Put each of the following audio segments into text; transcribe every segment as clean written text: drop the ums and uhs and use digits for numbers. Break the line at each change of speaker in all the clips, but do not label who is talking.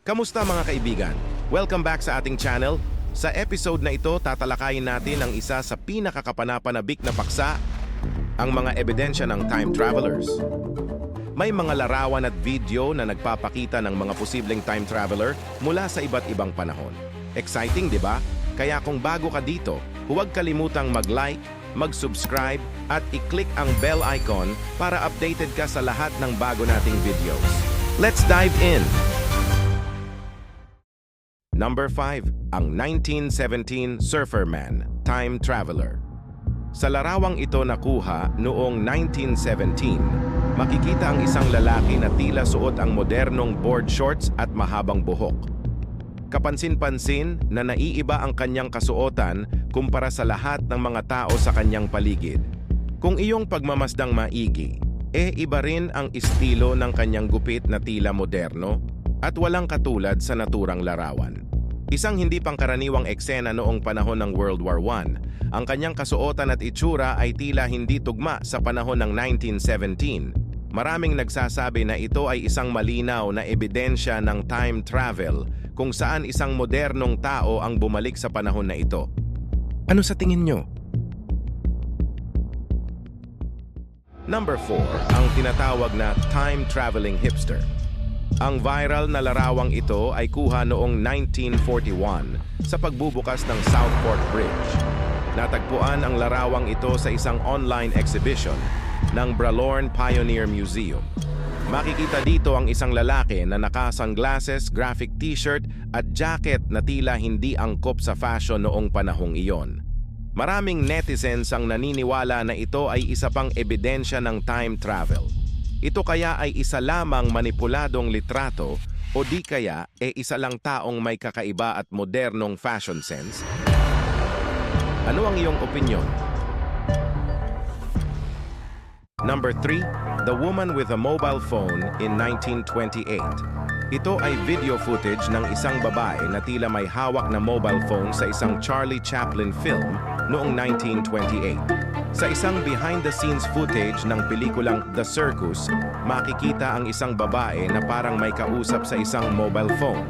Kamusta mga kaibigan? Welcome back sa ating channel. Sa episode na ito, tatalakayin natin ang isa sa pinakakapanapanabik na paksa, ang mga ebidensya ng time travelers. May mga larawan at video na nagpapakita ng mga posibleng time traveler mula sa iba't ibang panahon. Exciting, di ba? Kaya kung bago ka dito, huwag kalimutang mag-like, mag-subscribe at i-click ang bell icon para updated ka sa lahat ng bago nating videos. Let's dive in! Number 5, ang 1917 Surferman, Time Traveler. Sa larawang ito nakuha noong 1917, makikita ang isang lalaki na tila suot ang modernong board shorts at mahabang buhok. Kapansin-pansin na naiiba ang kanyang kasuotan kumpara sa lahat ng mga tao sa kanyang paligid. Kung iyong pagmamasdang maigi, iba rin ang estilo ng kanyang gupit na tila moderno at walang katulad sa naturang larawan. Isang hindi pangkaraniwang eksena noong panahon ng World War I. Ang kanyang kasuotan at itsura ay tila hindi tugma sa panahon ng 1917. Maraming nagsasabi na ito ay isang malinaw na ebidensya ng time travel kung saan isang modernong tao ang bumalik sa panahon na ito. Ano sa tingin nyo? Number 4, ang tinatawag na time traveling hipster. Ang viral na larawang ito ay kuha noong 1941 sa pagbubukas ng Southport Bridge. Natagpuan ang larawang ito sa isang online exhibition ng Bralorne Pioneer Museum. Makikita dito ang isang lalaki na naka-sunglasses, graphic t-shirt at jacket na tila hindi angkop sa fashion noong panahong iyon. Maraming netizens ang naniniwala na ito ay isa pang ebidensya ng time travel. Ito kaya ay isa lamang manipuladong litrato o di kaya isa lang taong may kakaiba at modernong fashion sense? Ano ang iyong opinyon? Number 3, the woman with a mobile phone in 1928. Ito ay video footage ng isang babae na tila may hawak na mobile phone sa isang Charlie Chaplin film noong 1928. Sa isang behind-the-scenes footage ng pelikulang The Circus, makikita ang isang babae na parang may kausap sa isang mobile phone.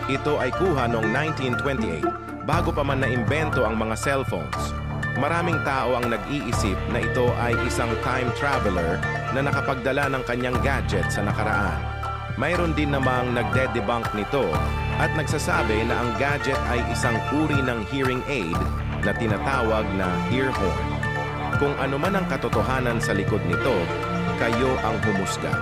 Ito ay kuha noong 1928, bago pa man naimbento ang mga cellphones. Maraming tao ang nag-iisip na ito ay isang time traveler na nakapagdala ng kanyang gadget sa nakaraan. Mayroon din namang nagde-debunk nito at nagsasabi na ang gadget ay isang uri ng hearing aid na tinatawag na ear horn. Kung ano man ang katotohanan sa likod nito, kayo ang humusga.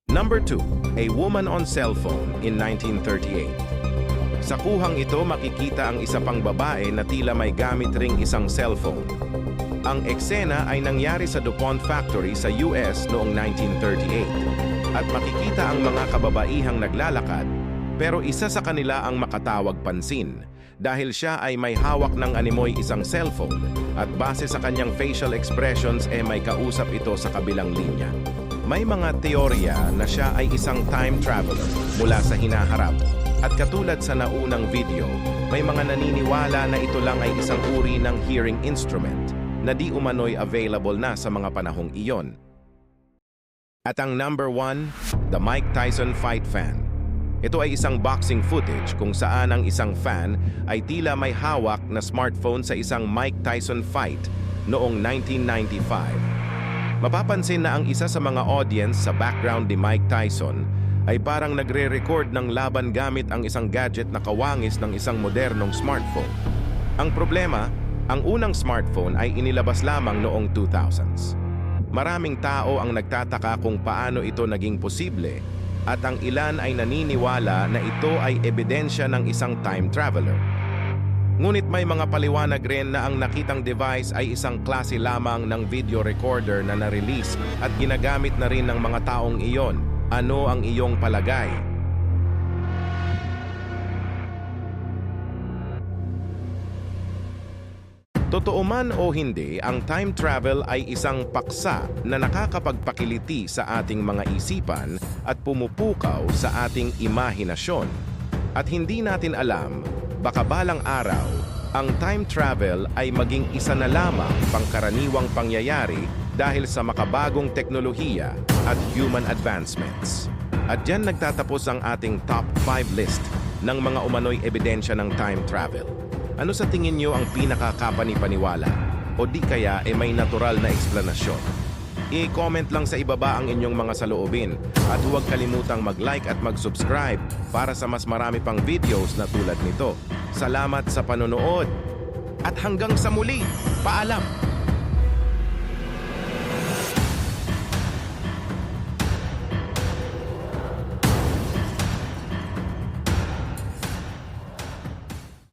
Number 2, a woman on cell phone in 1938. Sa kuhang ito makikita ang isa pang babae na tila may gamit ring isang cellphone. Ang eksena ay nangyari sa DuPont Factory sa US noong 1938 at makikita ang mga kababaihang naglalakad pero isa sa kanila ang makatawag pansin dahil siya ay may hawak ng animoy isang cellphone at base sa kanyang facial expressions may kausap ito sa kabilang linya. May mga teorya na siya ay isang time traveler mula sa hinaharap. At katulad sa naunang video, may mga naniniwala na ito lang ay isang uri ng hearing instrument na di umano'y available na sa mga panahong iyon. At ang number 1, the Mike Tyson fight fan. Ito ay isang boxing footage kung saan ang isang fan ay tila may hawak na smartphone sa isang Mike Tyson fight noong 1995. Mapapansin na ang isa sa mga audience sa background ni Mike Tyson ay parang nagre-record ng laban gamit ang isang gadget na kawangis ng isang modernong smartphone. Ang problema, ang unang smartphone ay inilabas lamang noong 2000s. Maraming tao ang nagtataka kung paano ito naging posible at ang ilan ay naniniwala na ito ay ebidensya ng isang time traveler. Ngunit may mga paliwanag rin na ang nakitang device ay isang klase lamang ng video recorder na na-release at ginagamit na rin ng mga taong iyon. Ano ang iyong palagay? Totoo man o hindi, ang time travel ay isang paksa na nakakapagpakiliti sa ating mga isipan at pumupukaw sa ating imahinasyon. At hindi natin alam, baka balang araw, ang time travel ay maging isa na lamang pangkaraniwang pangyayari dahil sa makabagong teknolohiya at human advancements. At diyan nagtatapos ang ating top 5 list ng mga umano'y ebidensya ng time travel. Ano sa tingin nyo ang pinakakapani-paniwala o di kaya may natural na eksplanasyon? I-comment lang sa ibaba ang inyong mga saloobin at huwag kalimutang mag-like at mag-subscribe para sa mas marami pang videos na tulad nito. Salamat sa panonood at hanggang sa muli, paalam!